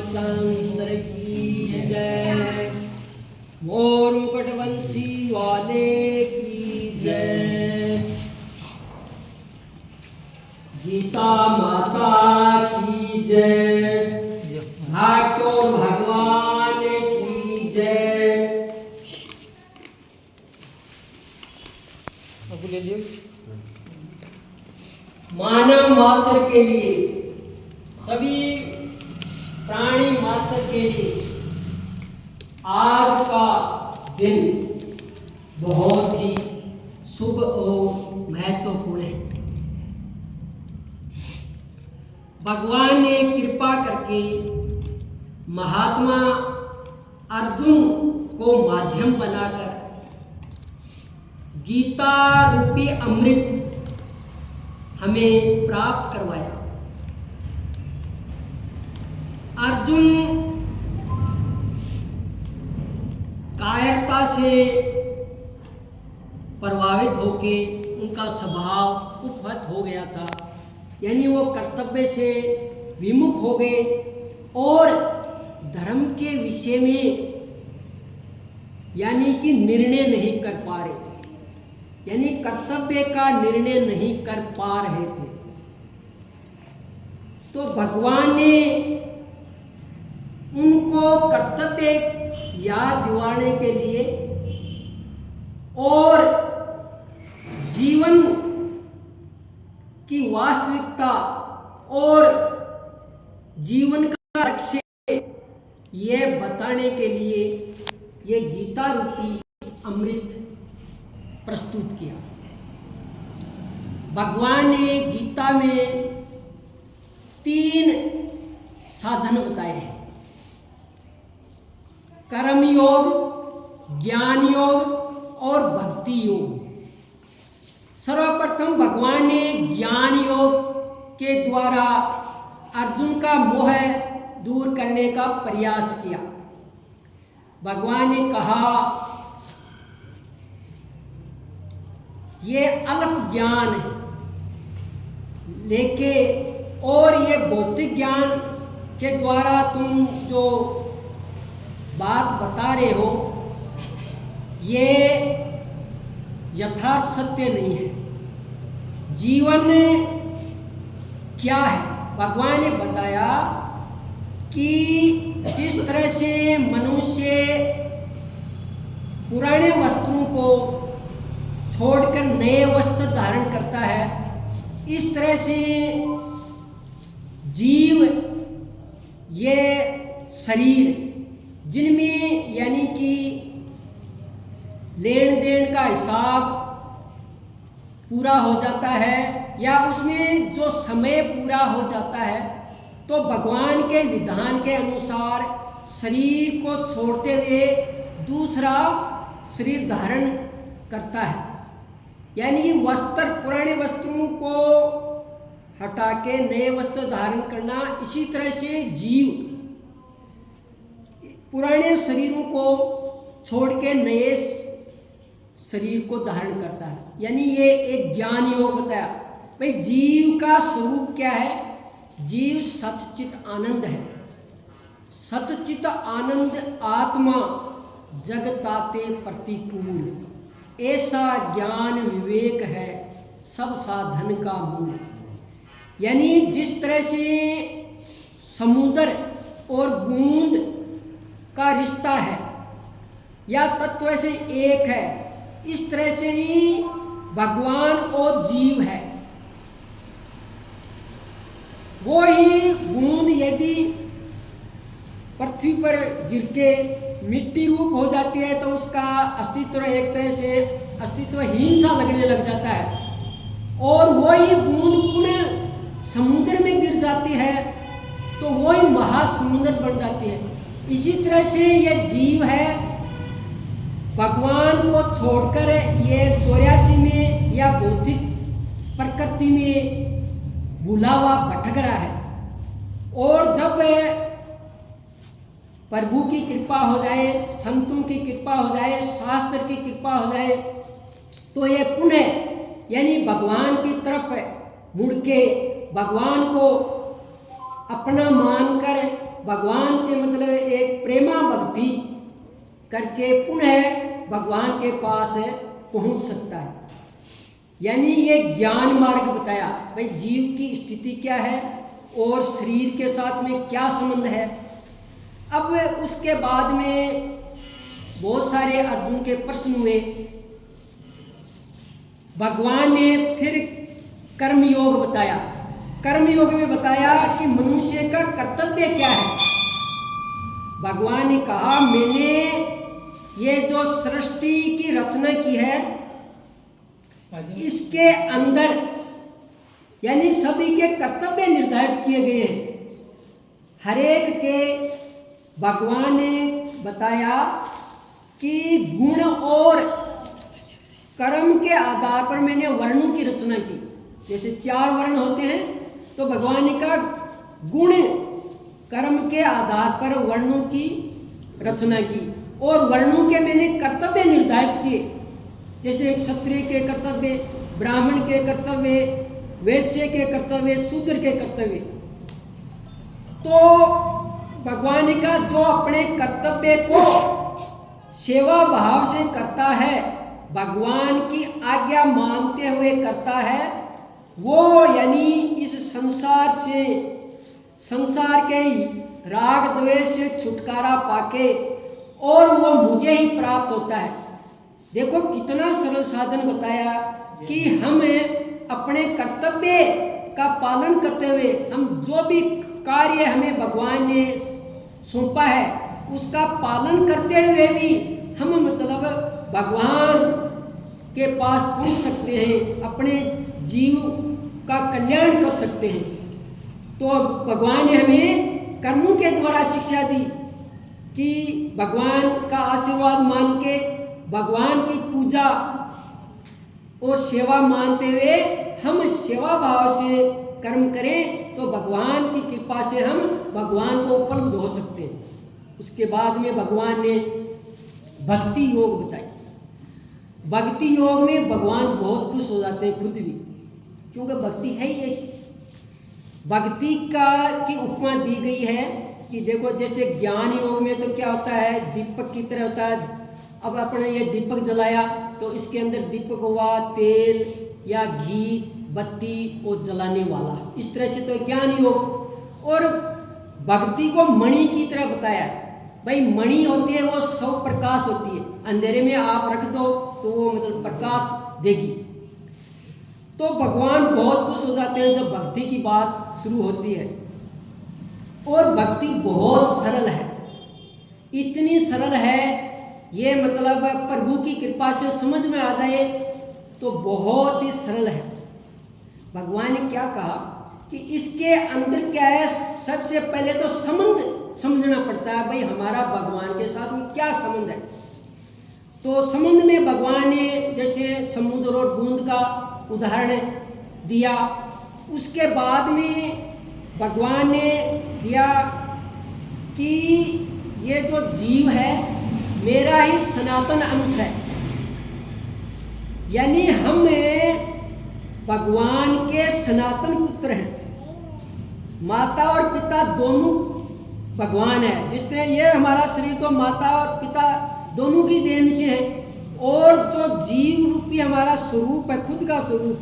रामचंद्र की जय। मोर मुकुटवंशी वाले की जय। गीता माता की जय। ठाकुर भगवान की जय। अब ले लियो। मानव मात्र के लिए, सभी प्राणी मात्र के लिए आज का दिन बहुत ही शुभ और महत्वपूर्ण है। भगवान ने कृपा करके महात्मा अर्जुन को माध्यम बनाकर गीता रूपी अमृत हमें प्राप्त करवाया। अर्जुन कायरता से प्रभावित होके उनका स्वभाव उपहत हो गया था, यानी वो कर्तव्य से विमुख हो गए और धर्म के विषय में यानी कि निर्णय नहीं कर पा रहे थे, यानी कर्तव्य का निर्णय नहीं कर पा रहे थे। तो भगवान ने उनको कर्तव्य याद दिलाने के लिए और जीवन की वास्तविकता और जीवन का लक्ष्य ये बताने के लिए ये गीता रूपी अमृत प्रस्तुत किया। भगवान ने गीता में 3 साधन बताए हैं: कर्म योग, ज्ञान योग और भक्ति योग। सर्वप्रथम भगवान ने ज्ञान योग के द्वारा अर्जुन का मोह दूर करने का प्रयास किया। भगवान ने कहा ये अल्प ज्ञान लेके और ये भौतिक ज्ञान के द्वारा तुम जो बात बता रहे हो ये यथार्थ सत्य नहीं है। जीवन क्या है? भगवान ने बताया कि जिस तरह से मनुष्य पुराने वस्त्रों को छोड़कर नए वस्त्र धारण करता है, इस तरह से जीव ये शरीर जिनमें यानी कि लेन देन का हिसाब पूरा हो जाता है या उसमें जो समय पूरा हो जाता है, तो भगवान के विधान के अनुसार शरीर को छोड़ते हुए दूसरा शरीर धारण करता है। यानी वस्त्र, पुराने वस्त्रों को हटा के नए वस्त्र धारण करना। इसी तरह से जीव पुराने शरीरों को छोड़ के नए शरीर को धारण करता है। यानी ये एक ज्ञान योग बताया। भाई जीव का स्वरूप क्या है? जीव सच्चित आनंद है। सच्चित आनंद आत्मा जगताते प्रतिकूल, ऐसा ज्ञान विवेक है सब साधन का मूल। यानी जिस तरह से समुद्र और बूंद का रिश्ता है या तत्व से एक है, इस तरह से ही भगवान और जीव है। वो ही बूंद यदि पृथ्वी पर गिर के मिट्टी रूप हो जाती है तो उसका अस्तित्व एक तरह से अस्तित्वहीन सा लगने लग जाता है, और वही बूंद पुनः समुद्र में गिर जाती है तो वही महासमुद्र बन जाती है। इसी तरह से यह जीव है, भगवान को छोड़कर ये 84 में या भौतिक प्रकृति में भूला हुआ भटक रहा है। और जब प्रभु की कृपा हो जाए, संतों की कृपा हो जाए, शास्त्र की कृपा हो जाए, तो ये पुनः यानी भगवान की तरफ मुड़ के भगवान को अपना मानकर भगवान से मतलब एक प्रेमा भक्ति करके पुनः भगवान के पास पहुंच सकता है। यानी ये ज्ञान मार्ग बताया, भाई जीव की स्थिति क्या है और शरीर के साथ में क्या संबंध है। अब उसके बाद में बहुत सारे अर्जुन के प्रश्न हुए। भगवान ने फिर कर्मयोग बताया। कर्मयोग में बताया कि मनुष्य का कर्तव्य क्या है। भगवान ने कहा, मैंने ये जो सृष्टि की रचना की है इसके अंदर यानी सभी के कर्तव्य निर्धारित किए गए हैं। हर एक के भगवान ने बताया कि गुण और कर्म के आधार पर मैंने वर्णों की रचना की। जैसे 4 वर्ण होते हैं तो भगवान ने कहा गुण कर्म के आधार पर वर्णों की रचना की और वर्णों के मैंने कर्तव्य निर्धारित किए। जैसे क्षत्रिय के कर्तव्य, ब्राह्मण के कर्तव्य, वैश्य के कर्तव्य, शूद्र के कर्तव्य। तो भगवान ने कहा जो अपने कर्तव्य को सेवा भाव से करता है, भगवान की आज्ञा मानते हुए करता है, वो यानी इस संसार के राग द्वेष से छुटकारा पाके और वो मुझे ही प्राप्त होता है। देखो कितना सरल साधन बताया कि हम अपने कर्तव्य का पालन करते हुए हम जो भी कार्य हमें भगवान ने सौंपा है उसका पालन करते हुए भी हम मतलब भगवान के पास पहुंच सकते हैं, अपने जीव का कल्याण कर सकते हैं। तो भगवान ने हमें कर्मों के द्वारा शिक्षा दी कि भगवान का आशीर्वाद मान के भगवान की पूजा और सेवा मानते हुए हम सेवा भाव से कर्म करें तो भगवान की कृपा से हम भगवान को उपलब्ध हो सकते हैं। उसके बाद में भगवान ने भक्ति योग बताई। भक्ति योग में भगवान बहुत खुश हो जाते हैं खुद भी, क्योंकि भक्ति है ही ऐसी। भक्ति की उपमा दी गई है कि देखो जैसे ज्ञान योग में तो क्या होता है, दीपक की तरह होता है। अब अपने ये दीपक जलाया तो इसके अंदर दीपक हुआ तेल या घी, बत्ती और जलाने वाला, इस तरह से तो ज्ञान योग। और भक्ति को मणि की तरह बताया। भाई मणि होती है वो सौ प्रकाश होती है, अंधेरे में आप रख दो तो वो मतलब प्रकाश देगी। तो भगवान बहुत खुश हो जाते हैं जब भक्ति की बात शुरू होती है। और भक्ति बहुत सरल है, इतनी सरल है ये मतलब प्रभु की कृपा से समझ में आ जाए तो बहुत ही सरल है। भगवान ने क्या कहा कि इसके अंदर क्या है, सबसे पहले तो संबंध समझना पड़ता है। भाई हमारा भगवान के साथ में क्या संबंध है। तो संबंध में भगवान ने जैसे समुद्र और बूंद का उदाहरण दिया। उसके बाद में भगवान ने दिया कि ये जो जीव है मेरा ही सनातन अंश है, यानी हम भगवान के सनातन पुत्र हैं। माता और पिता दोनों भगवान है, जिसने ये हमारा शरीर तो माता और पिता दोनों की देन से है। और जो जीव रूपी हमारा स्वरूप है, खुद का स्वरूप,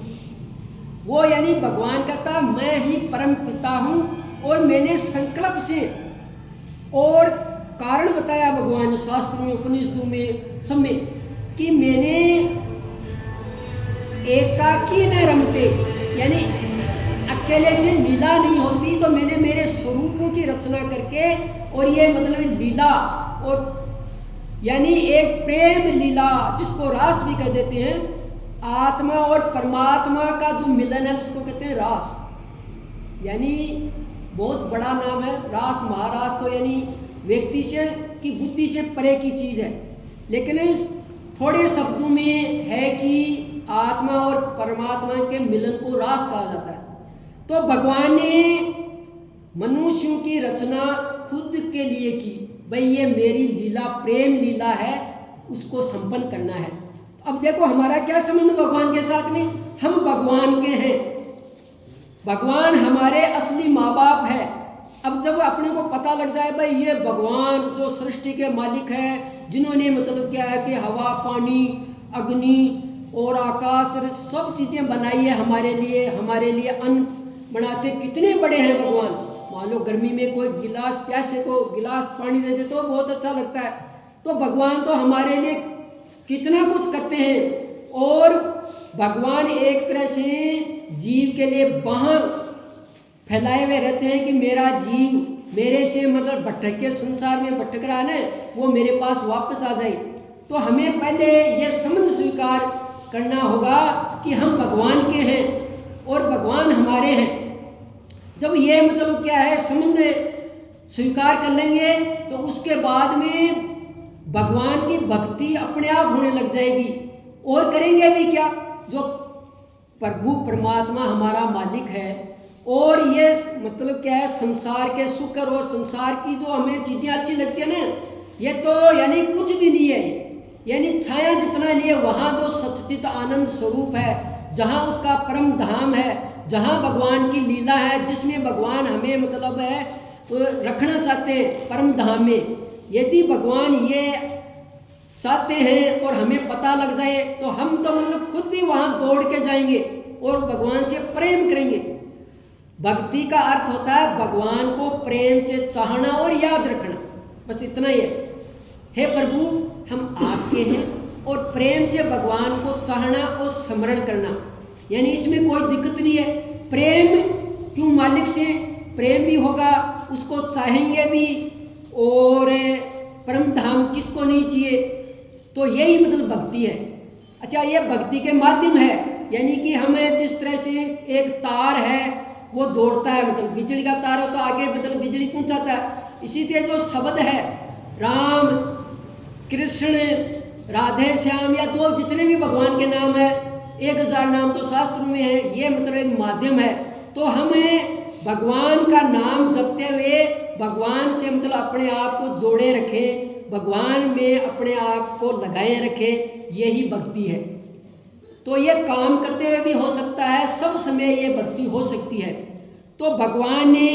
वो यानी भगवान कहता मैं ही परम पिता हूँ। और मैंने संकल्प से और कारण बताया भगवान शास्त्र में, उपनिषदों में, सब में, कि मैंने एकाकी न रमते, यानी अकेले से लीला नहीं होती, तो मैंने मेरे स्वरूपों की रचना करके और ये मतलब लीला और यानी एक प्रेम लीला जिसको रास भी कह देते हैं, आत्मा और परमात्मा का जो मिलन है उसको कहते हैं रास। यानी बहुत बड़ा नाम है रास, महारास। तो यानी व्यक्ति से की बुद्धि से परे की चीज़ है, लेकिन इस थोड़े शब्दों में है कि आत्मा और परमात्मा के मिलन को रास कहा जाता है। तो भगवान ने मनुष्यों की रचना खुद के लिए की, भाई ये मेरी लीला, प्रेम लीला है, उसको संपन्न करना है। अब देखो हमारा क्या संबंध भगवान के साथ में, हम भगवान के हैं, भगवान हमारे असली माँ बाप है। अब जब अपने को पता लग जाए भाई ये भगवान जो सृष्टि के मालिक है, जिन्होंने मतलब क्या है कि हवा, पानी, अग्नि और आकाश सब चीज़ें बनाई है हमारे लिए अन्न बनाते, कितने बड़े हैं भगवान। मान लो गर्मी में कोई गिलास प्यासे को गिलास पानी दे दे तो बहुत अच्छा लगता है, तो भगवान तो हमारे लिए कितना कुछ करते हैं। और भगवान एक तरह से जीव के लिए बाहर फैलाए हुए रहते हैं कि मेरा जीव मेरे से मतलब भटक के संसार में भटक रहा है ना, वो मेरे पास वापस आ जाए। तो हमें पहले ये समझ स्वीकार करना होगा कि हम भगवान के हैं और भगवान हमारे हैं। जब ये मतलब क्या है समझ स्वीकार कर लेंगे तो उसके बाद में भगवान की भक्ति अपने आप होने लग जाएगी। और करेंगे भी क्या, जो प्रभु परमात्मा हमारा मालिक है और ये मतलब क्या है संसार के सुख और संसार की जो हमें चीज़ें अच्छी लगती है ना, ये तो यानी कुछ भी नहीं है, यानी छाया जितना नहीं है। वहाँ जो सच्चित आनंद स्वरूप है, जहाँ उसका परम धाम है, जहाँ भगवान की लीला है, जिसमें भगवान हमें मतलब है रखना चाहते हैं परम धाम में। यदि भगवान ये चाहते हैं और हमें पता लग जाए तो हम तो मतलब खुद भी वहाँ दौड़ के जाएंगे और भगवान से प्रेम करेंगे। भक्ति का अर्थ होता है भगवान को प्रेम से चाहना और याद रखना, बस इतना ही है। हे प्रभु हम आपके हैं और प्रेम से भगवान को चाहना और स्मरण करना, यानी इसमें कोई दिक्कत नहीं है। प्रेम क्यों, मालिक से प्रेम भी होगा, उसको चाहेंगे भी, और परम धाम किसको नहीं चाहिए। तो यही मतलब भक्ति है। अच्छा, ये भक्ति के माध्यम है, यानी कि हमें जिस तरह से एक तार है वो जोड़ता है, मतलब बिजली का तार हो तो आगे मतलब बिजली पहुंचाता है, इसी तरह जो शब्द है राम, कृष्ण, राधे श्याम या जो जितने भी भगवान के नाम है, 1000 नाम तो शास्त्र में है, ये मतलब एक माध्यम है। तो हमें भगवान का नाम जपते हुए भगवान से मतलब अपने आप को जोड़े रखें, भगवान में अपने आप को लगाए रखें, यही भक्ति है। तो ये काम करते हुए भी हो सकता है, सब समय ये भक्ति हो सकती है। तो भगवान ने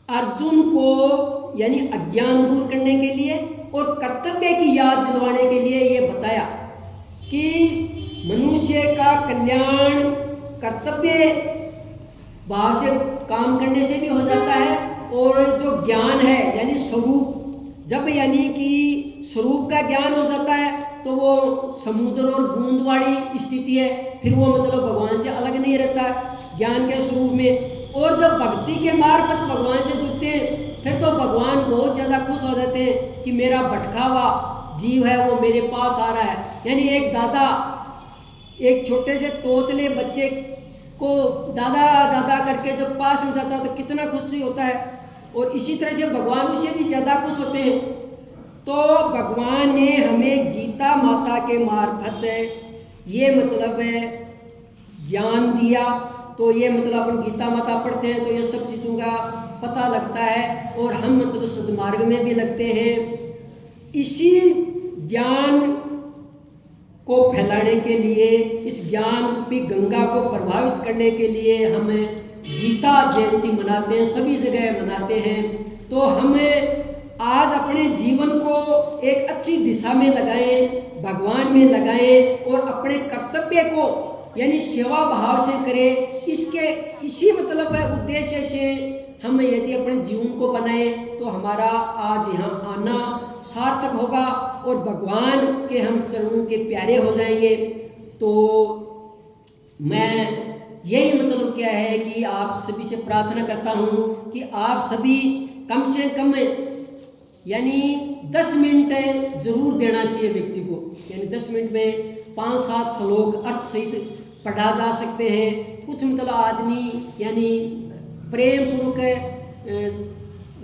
अर्जुन को यानी अज्ञान दूर करने के लिए और कर्तव्य की याद दिलवाने के लिए ये बताया कि मनुष्य का कल्याण कर्तव्य भाव से काम करने से भी हो जाता है, और जो ज्ञान है यानी स्वरूप, जब यानी कि स्वरूप का ज्ञान हो जाता है तो वो समुद्र और बूंद वाली स्थिति है, फिर वो मतलब भगवान से अलग नहीं रहता ज्ञान के स्वरूप में। और जब भक्ति के मार्फत भगवान से जुड़ते हैं फिर तो भगवान बहुत ज़्यादा खुश हो जाते हैं कि मेरा भटका हुआ जीव है वो मेरे पास आ रहा है। यानी एक दादा एक छोटे से तोतले बच्चे को दादा दादा करके जब पास में जाता है तो कितना खुशी होता है, और इसी तरह से भगवान उससे भी ज़्यादा खुश होते हैं। तो भगवान ने हमें गीता माता के मार्फत ये मतलब ज्ञान दिया। तो ये मतलब अपन गीता माता पढ़ते हैं तो ये सब चीज़ों का पता लगता है और हम मतलब सद्मार्ग में भी लगते हैं। इसी ज्ञान को फैलाने के लिए, इस ज्ञान रूपी गंगा को प्रभावित करने के लिए हम गीता जयंती मनाते हैं, सभी जगह मनाते हैं। तो हमें आज अपने जीवन को एक अच्छी दिशा में लगाएं, भगवान में लगाएं और अपने कर्तव्य को यानी सेवा भाव से करें। इसी मतलब उद्देश्य से हम यदि अपने जीवन को बनाएं तो हमारा आज यहाँ आना सार्थक होगा और भगवान के हम चरणों के प्यारे हो जाएंगे। तो मैं यही मतलब क्या है कि आप सभी से प्रार्थना करता हूँ कि आप सभी कम से कम यानी 10 मिनट जरूर देना चाहिए व्यक्ति को, यानी 10 मिनट में 5-7 श्लोक अर्थ सहित पढ़ा जा सकते हैं। कुछ मतलब आदमी यानी प्रेम पूर्वक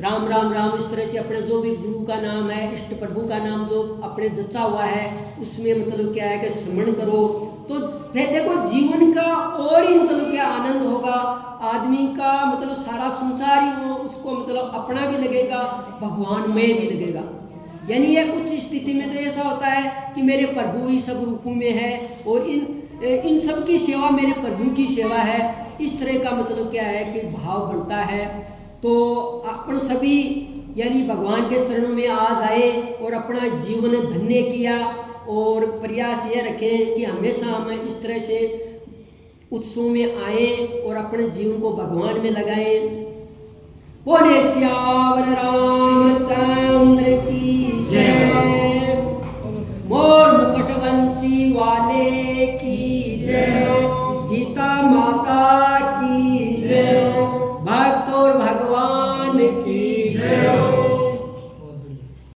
राम राम राम इस तरह से अपने जो भी गुरु का नाम है, इष्ट प्रभु का नाम जो अपने जचा हुआ है उसमें मतलब क्या है कि स्मरण करो, तो फिर देखो जीवन का और ही मतलब क्या आनंद होगा। आदमी का मतलब सारा संसार ही वो उसको मतलब अपना भी लगेगा, भगवान में भी लगेगा। यानी ये उच्च स्थिति में तो ऐसा होता है कि मेरे प्रभु ही सब रूपों में है और इन सब की सेवा मेरे प्रभु की सेवा है, इस तरह का मतलब क्या है कि भाव बनता है। तो अपन सभी यानी भगवान के चरणों में आज आए और अपना जीवन धन्य किया, और प्रयास यह रखें कि हमेशा हम इस तरह से उत्सव में आए और अपने जीवन को भगवान में लगाएं। बोले श्यावर रामचंद्र की जय, मोर मुकुटवंशी वाले की जय, गीता माता